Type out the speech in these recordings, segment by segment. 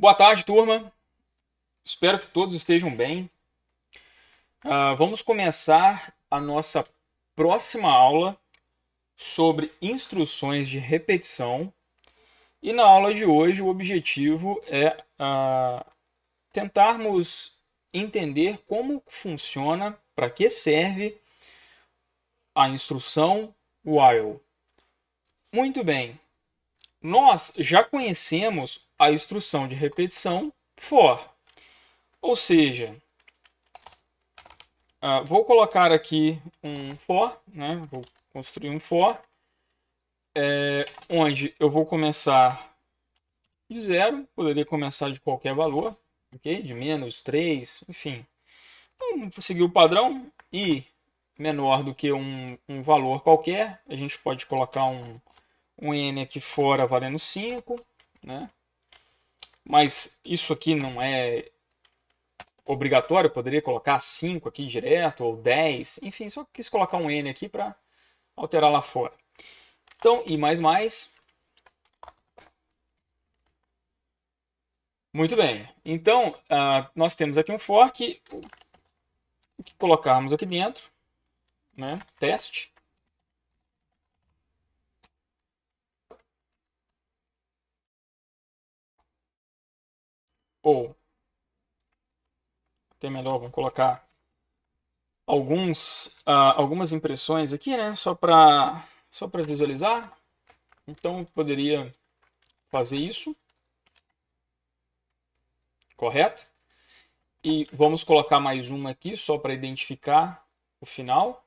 Boa tarde, turma. Espero que todos estejam bem. Vamos começar a nossa próxima aula sobre instruções de repetição. E na aula de hoje, o objetivo é tentarmos entender como funciona, para que serve a instrução while. Muito bem, nós já conhecemos a instrução de repetição for, ou seja, vou colocar aqui um for, né? Vou construir um for, onde eu vou começar de zero, poderia começar de qualquer valor, ok? De menos 3, enfim. Então, vou seguir o padrão e menor do que um valor qualquer, a gente pode colocar um n aqui fora valendo 5, né? Mas isso aqui não é obrigatório, eu poderia colocar 5 aqui direto, ou 10, enfim, só quis colocar um n aqui para alterar lá fora. Então, e mais. Muito bem. Então, nós temos aqui um fork. O que colocarmos aqui dentro, né? Teste. Ou, até melhor, vamos colocar algumas impressões aqui, né? Só para visualizar. Então, poderia fazer isso. Correto? E vamos colocar mais uma aqui, só para identificar o final,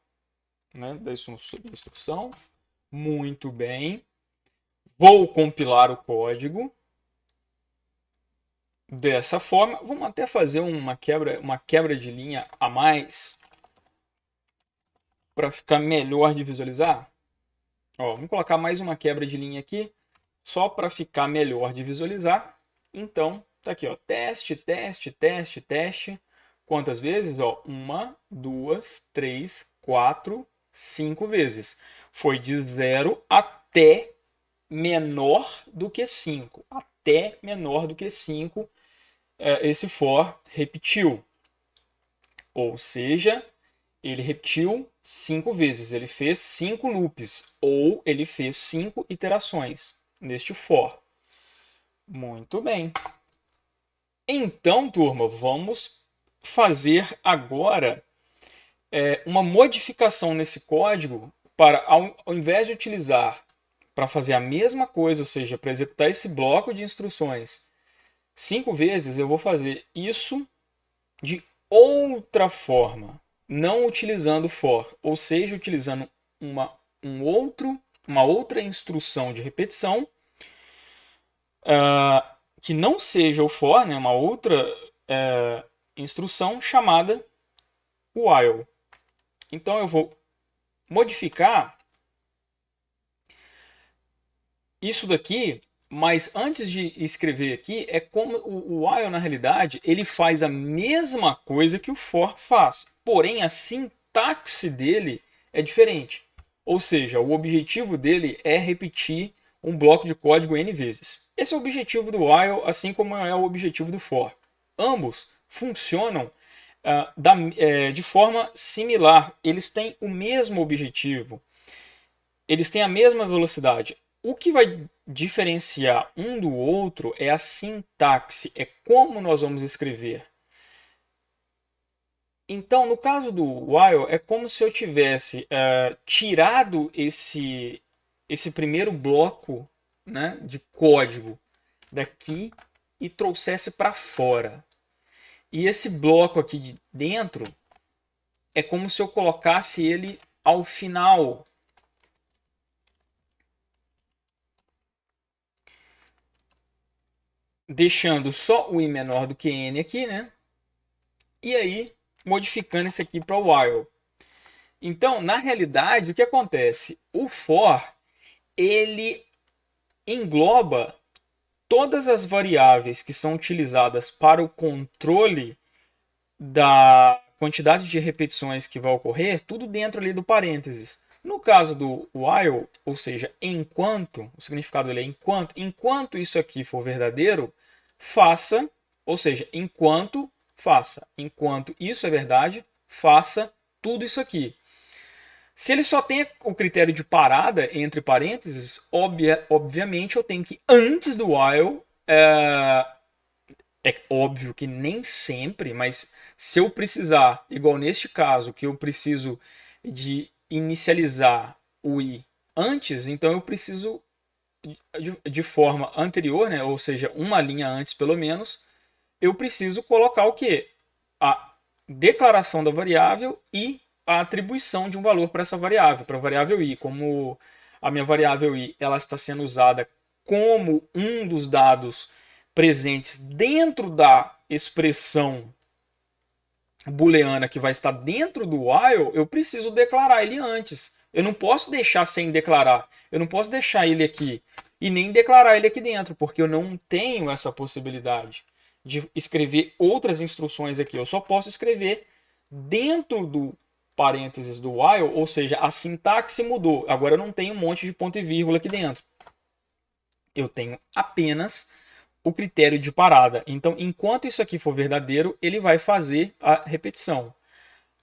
né, da instrução. Muito bem. Vou compilar o código dessa forma. Vamos até fazer uma quebra de linha a mais para ficar melhor de visualizar. Ó, vamos colocar mais uma quebra de linha aqui, só para ficar melhor de visualizar. Então, tá aqui, ó, teste, teste, teste, teste. Quantas vezes? Ó, 1, 2, 3, 4, 5 vezes. Foi de 0 até menor do que 5. Até menor do que 5, esse for repetiu. Ou seja, ele repetiu 5 vezes. Ele fez 5 loops. Ou ele fez 5 iterações neste for. Muito bem. Então, turma, vamos fazer agora uma modificação nesse código para, ao invés de utilizar para fazer a mesma coisa, ou seja, para executar esse bloco de instruções 5 vezes, eu vou fazer isso de outra forma, não utilizando for, ou seja, utilizando uma outra instrução de repetição que não seja o for, né, uma outra instrução chamada while. Então eu vou modificar isso daqui, mas antes de escrever aqui, é como o while, na realidade, ele faz a mesma coisa que o for faz, porém a sintaxe dele é diferente. Ou seja, o objetivo dele é repetir um bloco de código n vezes. Esse é o objetivo do while, assim como é o objetivo do for. Ambos funcionam de forma similar. Eles têm o mesmo objetivo. Eles têm a mesma velocidade. O que vai diferenciar um do outro é a sintaxe, é como nós vamos escrever. Então, no caso do while, é como se eu tivesse tirado esse primeiro bloco, né, de código daqui e trouxesse para fora. E esse bloco aqui de dentro é como se eu colocasse ele ao final. Deixando só o i menor do que n aqui, né? E aí, modificando esse aqui para o while. Então, na realidade, o que acontece? O for, ele engloba todas as variáveis que são utilizadas para o controle da quantidade de repetições que vai ocorrer, tudo dentro ali do parênteses. No caso do while, ou seja, enquanto, o significado dele é enquanto isso aqui for verdadeiro, faça, ou seja, enquanto isso é verdade, faça tudo isso aqui. Se ele só tem o critério de parada entre parênteses, obviamente eu tenho que antes do while, é óbvio que nem sempre, mas se eu precisar, igual neste caso, que eu preciso de inicializar o i antes, então eu preciso de forma anterior, né? Ou seja, uma linha antes pelo menos, eu preciso colocar o quê? A declaração da variável e a atribuição de um valor para essa variável, para a variável i. Como a minha variável i ela está sendo usada como um dos dados presentes dentro da expressão booleana que vai estar dentro do while, eu preciso declarar ele antes. Eu não posso deixar sem declarar. Eu não posso deixar ele aqui e nem declarar ele aqui dentro, porque eu não tenho essa possibilidade de escrever outras instruções aqui. Eu só posso escrever dentro do parênteses do while, ou seja, a sintaxe mudou. Agora eu não tenho um monte de ponto e vírgula aqui dentro. Eu tenho apenas o critério de parada. Então, enquanto isso aqui for verdadeiro, ele vai fazer a repetição.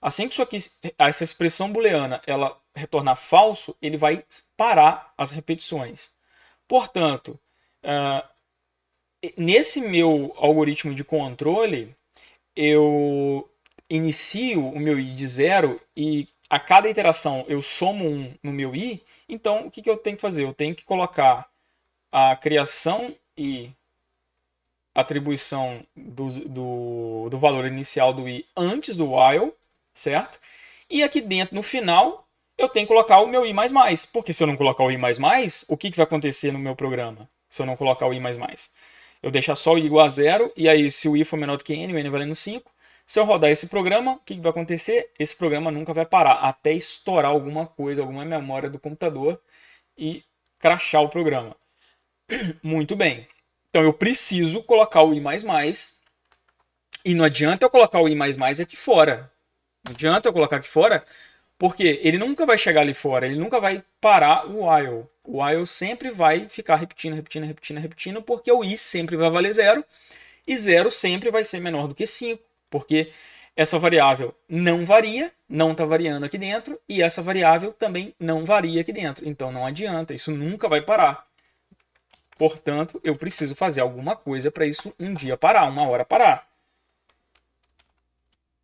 Assim que isso aqui, essa expressão booleana, ela retornar falso, ele vai parar as repetições. Portanto, nesse meu algoritmo de controle, eu inicio o meu i de zero e a cada iteração eu somo um no meu i. Então, o que eu tenho que fazer? Eu tenho que colocar a criação e atribuição do valor inicial do i antes do while, certo? E aqui dentro, no final, eu tenho que colocar o meu i++. Porque se eu não colocar o i++, o que vai acontecer no meu programa? Se eu não colocar o i++? Eu deixar só o i igual a zero, e aí se o i for menor do que n, o n valendo 5, se eu rodar esse programa, o que vai acontecer? Esse programa nunca vai parar, até estourar alguma coisa, alguma memória do computador e crashar o programa. Muito bem. Então eu preciso colocar o i++, e não adianta eu colocar o i++ aqui fora. Não adianta eu colocar aqui fora, porque ele nunca vai chegar ali fora, ele nunca vai parar o while. O while sempre vai ficar repetindo, porque o i sempre vai valer zero, e zero sempre vai ser menor do que 5, porque essa variável não varia, não está variando aqui dentro, e essa variável também não varia aqui dentro. Então não adianta, isso nunca vai parar. Portanto, eu preciso fazer alguma coisa para isso um dia parar, uma hora parar.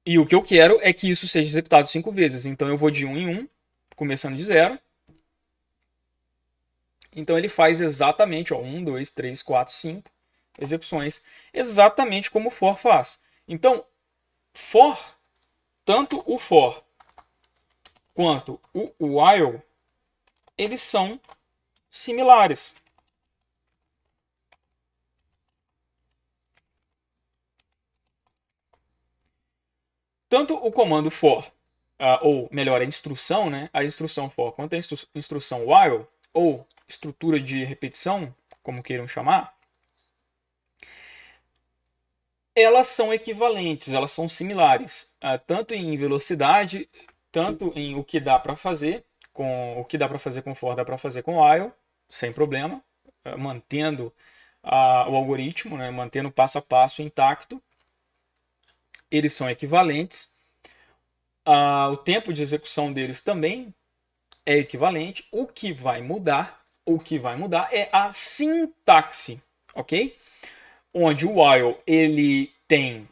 E o que eu quero é que isso seja executado 5 vezes. Então eu vou de 1 em 1, começando de 0. Então ele faz exatamente 1, 2, 3, 4, 5 execuções, exatamente como o for faz. Então, for, tanto o for quanto o while, eles são similares. Tanto o comando for, ou melhor, a instrução, né? A instrução for, quanto a instrução while, ou estrutura de repetição, como queiram chamar, elas são equivalentes, elas são similares, tanto em velocidade, tanto em o que dá para fazer, com o que dá para fazer com for, dá para fazer com while, sem problema, mantendo o algoritmo, né? Mantendo o passo a passo intacto. Eles são equivalentes. O tempo de execução deles também é equivalente. O que vai mudar é a sintaxe, ok? Onde o while ele tem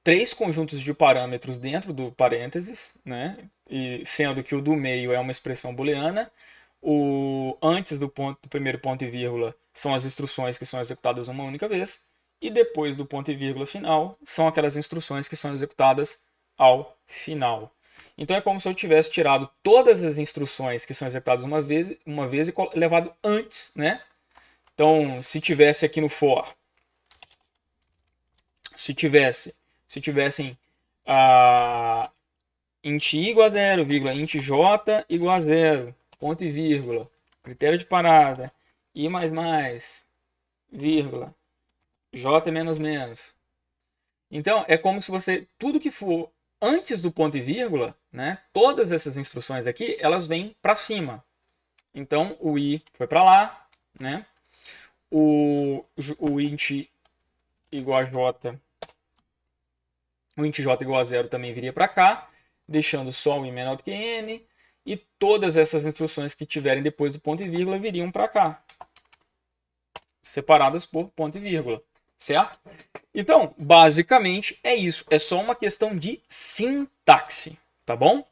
3 conjuntos de parâmetros dentro do parênteses, né? E sendo que o do meio é uma expressão booleana, o antes do primeiro ponto e vírgula são as instruções que são executadas uma única vez, e depois do ponto e vírgula final são aquelas instruções que são executadas ao final. Então é como se eu tivesse tirado todas as instruções que são executadas uma vez e levado antes, né? Então, se tivesse aqui no for, se tivessem int i igual a 0, int j igual a 0, ponto e vírgula, critério de parada, i++, vírgula, j menos menos. Então, é como se você, tudo que for antes do ponto e vírgula, né, todas essas instruções aqui, elas vêm para cima. Então, o i foi para lá, né? O int igual a j, o int j igual a 0 também viria para cá, deixando só o i menor do que n, e todas essas instruções que tiverem depois do ponto e vírgula viriam para cá, separadas por ponto e vírgula, certo? Então, basicamente é isso, é só uma questão de sintaxe, tá bom?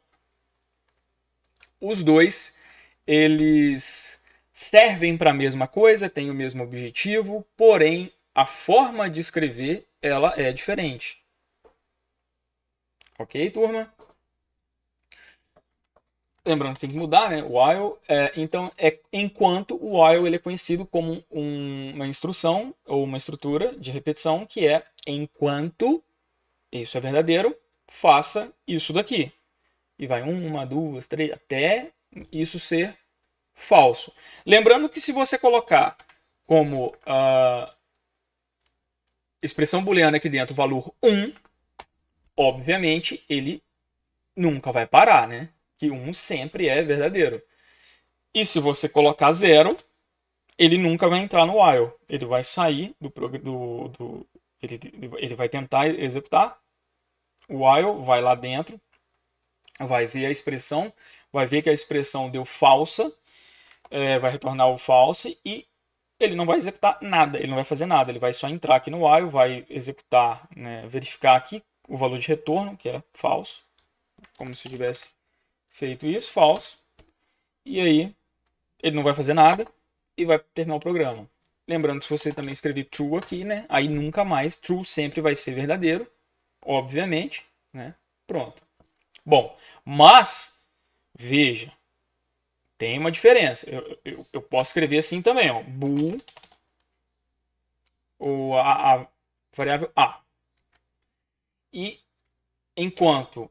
Os dois, eles servem para a mesma coisa, têm o mesmo objetivo, porém a forma de escrever ela é diferente. Ok, turma? Lembrando que tem que mudar, né? While, então, enquanto o while ele é conhecido como uma instrução ou uma estrutura de repetição que é enquanto isso é verdadeiro, faça isso daqui. E vai uma, duas, três, até isso ser falso. Lembrando que se você colocar como expressão booleana aqui dentro o valor 1, obviamente ele nunca vai parar, né? Que 1 sempre é verdadeiro. E se você colocar 0, ele nunca vai entrar no while. Ele vai sair ele vai tentar executar o while, vai lá dentro, vai ver a expressão, vai ver que a expressão deu falsa, vai retornar o false e ele não vai executar nada, ele não vai fazer nada, ele vai só entrar aqui no while, vai executar, né, verificar aqui o valor de retorno, que é falso, como se tivesse feito isso, falso, e aí ele não vai fazer nada e vai terminar o programa. Lembrando que se você também escrever true aqui, né, aí nunca mais, true sempre vai ser verdadeiro, obviamente, né, pronto. Bom, mas, veja, tem uma diferença, eu posso escrever assim também, ó, bool, ou a variável a. E enquanto,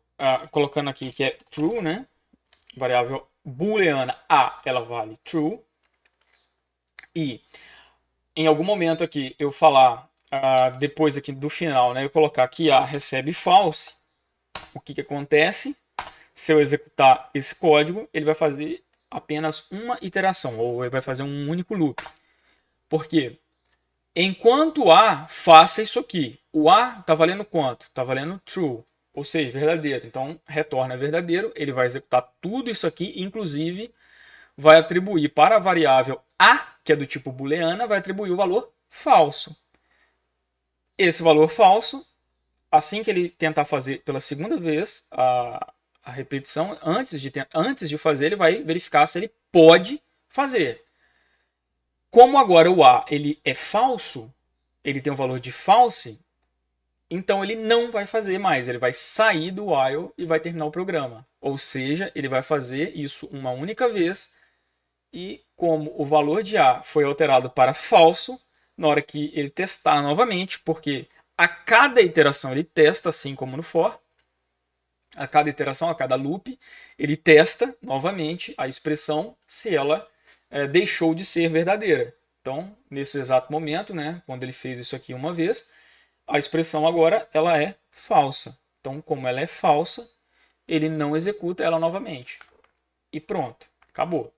colocando aqui que é true, né? Variável booleana a, ela vale true. E em algum momento aqui eu falar, depois aqui do final, né? Eu colocar que a recebe false. O que acontece? Se eu executar esse código, ele vai fazer apenas uma iteração, ou ele vai fazer um único loop. Por quê? Enquanto A, faça isso aqui. O A está valendo quanto? Está valendo true, ou seja, verdadeiro. Então, retorna verdadeiro, ele vai executar tudo isso aqui, inclusive vai atribuir para a variável A, que é do tipo booleana, vai atribuir o valor falso. Esse valor falso, assim que ele tentar fazer pela segunda vez a repetição, antes de fazer, ele vai verificar se ele pode fazer. Como agora o A ele é falso, ele tem um valor de false, então ele não vai fazer mais, ele vai sair do while e vai terminar o programa. Ou seja, ele vai fazer isso uma única vez e como o valor de A foi alterado para falso, na hora que ele testar novamente, porque a cada iteração ele testa, assim como no for, a cada iteração, a cada loop, ele testa novamente a expressão se ela deixou de ser verdadeira. Então, nesse exato momento, né, quando ele fez isso aqui uma vez, a expressão agora ela é falsa. Então, como ela é falsa, ele não executa ela novamente. E pronto, acabou.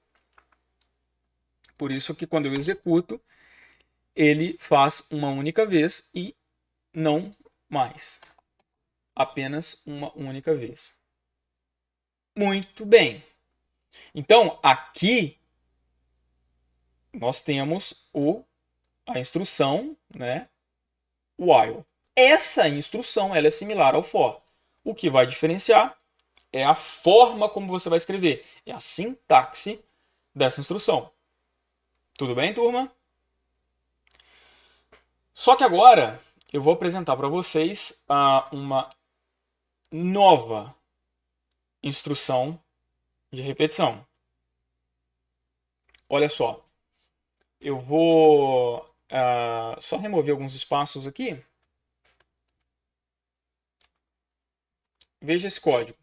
Por isso que quando eu executo, ele faz uma única vez e não mais. Apenas uma única vez. Muito bem. Então, aqui nós temos a instrução, né, while. Essa instrução ela é similar ao for. O que vai diferenciar é a forma como você vai escrever, é a sintaxe dessa instrução. Tudo bem, turma? Só que agora eu vou apresentar para vocês uma nova instrução de repetição. Olha só, eu vou só remover alguns espaços aqui. Veja esse código.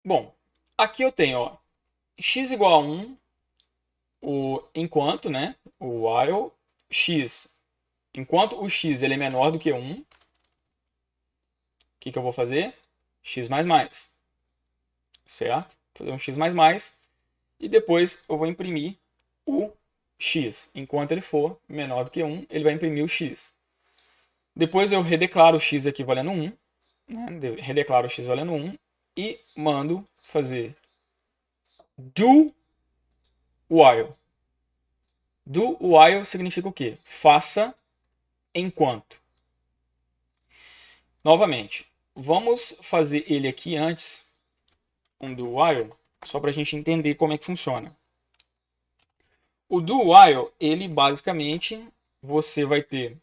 Bom, aqui eu tenho ó, x igual a 1, o enquanto, né, o while, x, enquanto o x ele é menor do que 1, que eu vou fazer? X++, certo? Vou fazer um X++, e depois eu vou imprimir o X. Enquanto ele for menor do que 1, ele vai imprimir o X. Depois eu redeclaro o X aqui valendo 1, né? Redeclaro o X valendo 1 e mando fazer do while. Do while significa o quê? Faça enquanto. Novamente, vamos fazer ele aqui antes, um do while, só para a gente entender como é que funciona. O do while, ele basicamente, você vai ter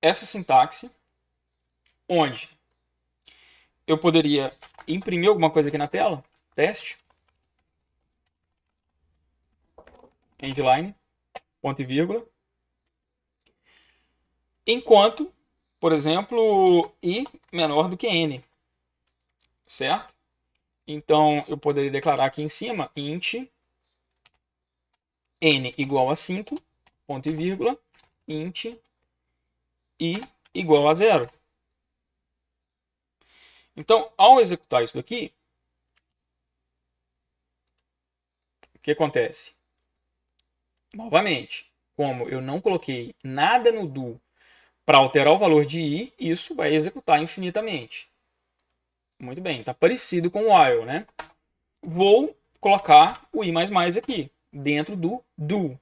essa sintaxe, onde eu poderia imprimir alguma coisa aqui na tela, teste, endline, ponto e vírgula, enquanto, por exemplo, i menor do que n, certo? Então, eu poderia declarar aqui em cima, int n igual a 5, ponto e vírgula, int i igual a 0. Então, ao executar isso daqui, o que acontece? Novamente, como eu não coloquei nada no do para alterar o valor de i, isso vai executar infinitamente. Muito bem, está parecido com o while, né? Vou colocar o i++ aqui, dentro do.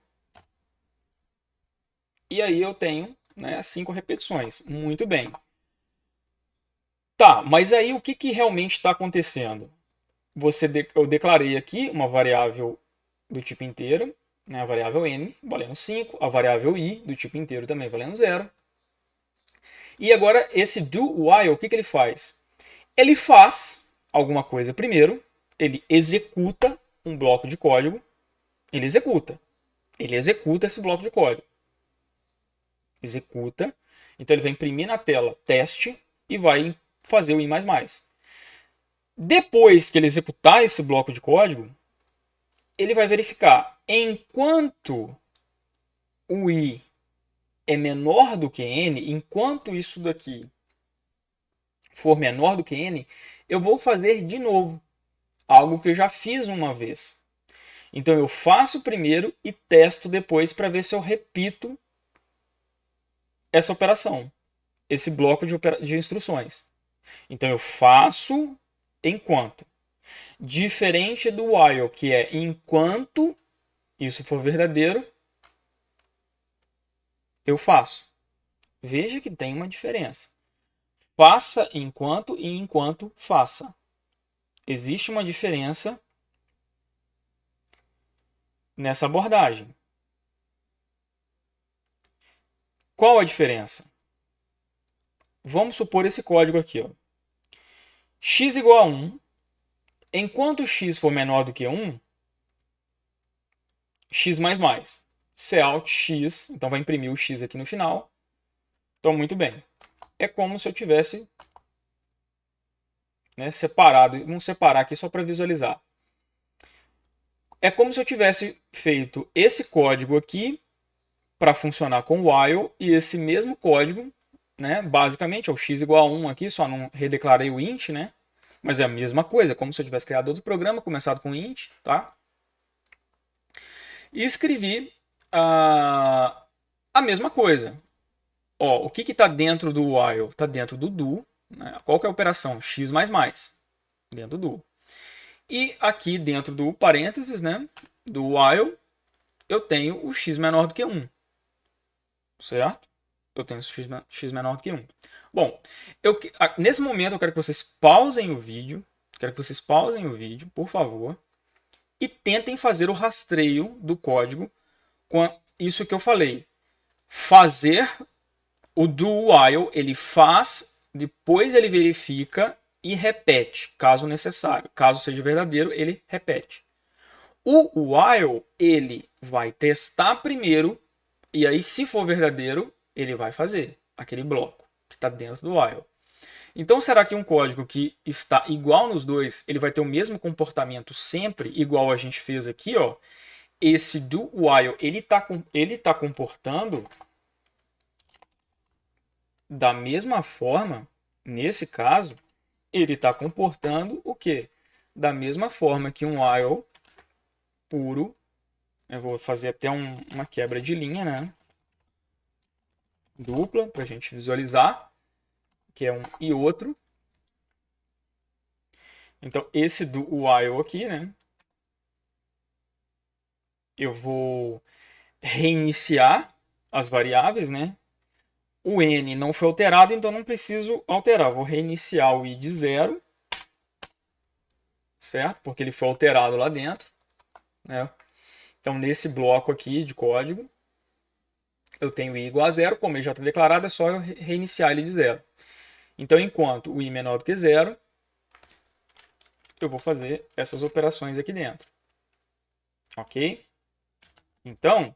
E aí eu tenho, né, 5 repetições. Muito bem. Tá, mas aí o que realmente está acontecendo? Eu declarei aqui uma variável do tipo inteiro, né, a variável n valendo 5, a variável i do tipo inteiro também valendo 0. E agora esse do while, o que ele faz? Ele faz alguma coisa primeiro, ele executa um bloco de código, ele executa esse bloco de código. Executa, então ele vai imprimir na tela teste e vai fazer o i++. Depois que ele executar esse bloco de código, ele vai verificar enquanto o i é menor do que n, enquanto isso daqui for menor do que n, eu vou fazer de novo algo que eu já fiz uma vez. Então eu faço primeiro e testo depois para ver se eu repito essa operação, esse bloco de instruções. Então eu faço enquanto. Diferente do while, que é enquanto isso for verdadeiro, eu faço. Veja que tem uma diferença. Faça enquanto e enquanto faça. Existe uma diferença nessa abordagem. Qual a diferença? Vamos supor esse código aqui. Ó. X igual a 1. Enquanto x for menor do que 1, x++. Cout x, então vai imprimir o x aqui no final. Então, muito bem. É como se eu tivesse, né, separado. Vamos separar aqui só para visualizar. É como se eu tivesse feito esse código aqui para funcionar com while e esse mesmo código, né, basicamente é o x igual a 1 aqui, só não redeclarei o int, né? Mas é a mesma coisa, como se eu tivesse criado outro programa, começado com int, tá? E escrevi a mesma coisa. Ó, o que está dentro do while? Está dentro do do. Né? Qual que é a operação? X++. Dentro do do. E aqui dentro do parênteses, né, do while, eu tenho o x menor do que 1. Certo? Eu tenho x menor do que 1. Bom, nesse momento eu quero que vocês pausem o vídeo. Quero que vocês pausem o vídeo, por favor. E tentem fazer o rastreio do código com isso que eu falei. Fazer o do while, ele faz, depois ele verifica e repete, caso necessário. Caso seja verdadeiro, ele repete. O while, ele vai testar primeiro, e aí, se for verdadeiro, ele vai fazer aquele bloco que está dentro do while. Então, será que um código que está igual nos dois, ele vai ter o mesmo comportamento sempre, igual a gente fez aqui, ó? Esse do while, ele tá comportando Da mesma forma, nesse caso, ele está comportando o quê? Da mesma forma que um while puro. Eu vou fazer até uma quebra de linha, né? Dupla, para a gente visualizar, que é um e outro. Então, esse do while aqui, né? Eu vou reiniciar as variáveis, né? O n não foi alterado, então não preciso alterar. Vou reiniciar o i de 0, certo? Porque ele foi alterado lá dentro, né? Então, nesse bloco aqui de código, eu tenho i igual a 0, como ele já está declarado, é só eu reiniciar ele de 0. Então, enquanto o i menor do que 0, eu vou fazer essas operações aqui dentro. Ok? Então,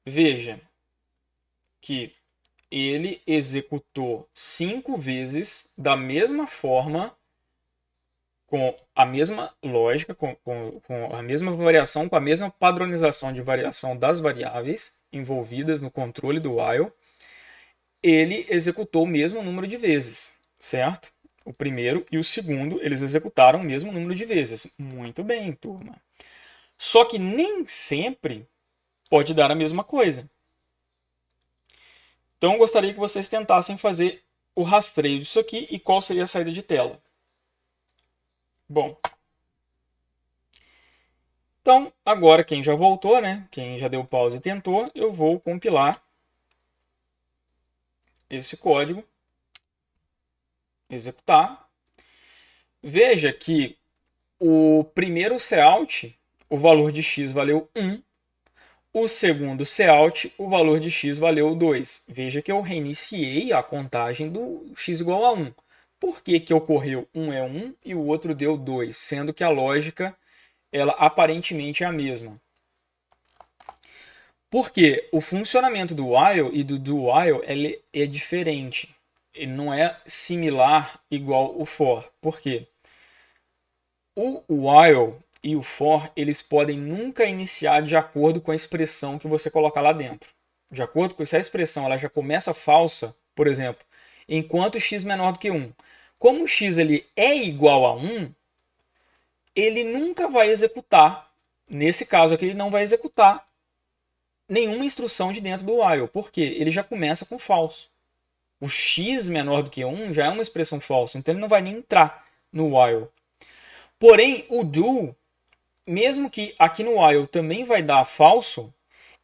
veja que ele executou 5 vezes da mesma forma, com a mesma lógica, com a mesma variação, com a mesma padronização de variação das variáveis envolvidas no controle do while. Ele executou o mesmo número de vezes, certo? O primeiro e o segundo, eles executaram o mesmo número de vezes. Muito bem, turma. Só que nem sempre pode dar a mesma coisa. Então, eu gostaria que vocês tentassem fazer o rastreio disso aqui e qual seria a saída de tela. Bom, então, agora quem já voltou, né? Quem já deu pause e tentou, eu vou compilar esse código, executar. Veja que o primeiro cout, o valor de x valeu 1. O segundo cout, o valor de x valeu 2. Veja que eu reiniciei a contagem do x igual a 1. Por que que ocorreu um é 1 e o outro deu 2, sendo que a lógica ela aparentemente é a mesma? Porque o funcionamento do while e do do while ele é diferente. Ele não é similar igual o for. Por quê? O while e o for, eles podem nunca iniciar de acordo com a expressão que você colocar lá dentro. De acordo com se a expressão ela já começa falsa, por exemplo, enquanto x menor do que 1. Como o x ele é igual a 1, ele nunca vai executar, nesse caso aqui ele não vai executar nenhuma instrução de dentro do while, porque ele já começa com falso. O x menor do que 1 já é uma expressão falsa, então ele não vai nem entrar no while. Porém, o do, mesmo que aqui no while também vai dar falso,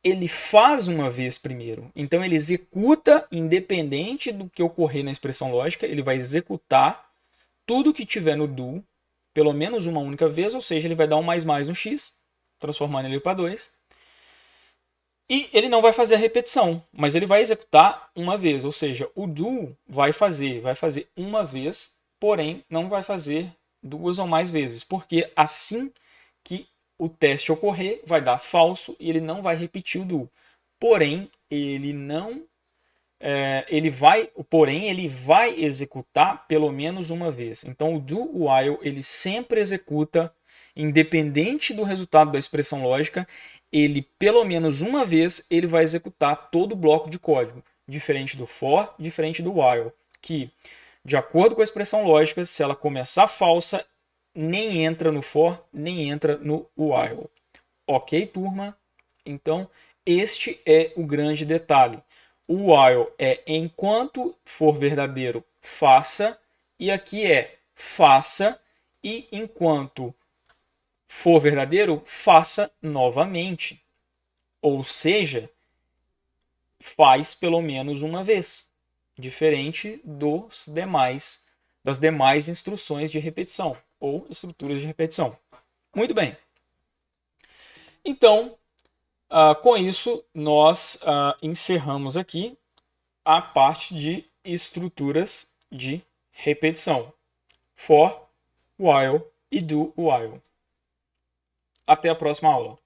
ele faz uma vez primeiro. Então ele executa, independente do que ocorrer na expressão lógica, ele vai executar tudo que tiver no do, pelo menos uma única vez, ou seja, ele vai dar um mais no x, transformando ele para 2. E ele não vai fazer a repetição, mas ele vai executar uma vez, ou seja, o do vai fazer uma vez, porém não vai fazer 2 ou mais vezes, porque assim que o teste ocorrer, vai dar falso e ele não vai repetir o do. Porém, ele não ele vai executar pelo menos uma vez. Então o do while ele sempre executa, independente do resultado da expressão lógica, ele pelo menos uma vez ele vai executar todo o bloco de código, diferente do for, diferente do while, que de acordo com a expressão lógica, se ela começar falsa, nem entra no for, nem entra no while. Ok, turma? Então, este é o grande detalhe. O while é enquanto for verdadeiro, faça, e aqui é faça, e enquanto for verdadeiro, faça novamente. Ou seja, faz pelo menos uma vez, diferente das demais instruções de repetição ou estruturas de repetição. Muito bem. Então, com isso, nós encerramos aqui a parte de estruturas de repetição. For, while e do while. Até a próxima aula.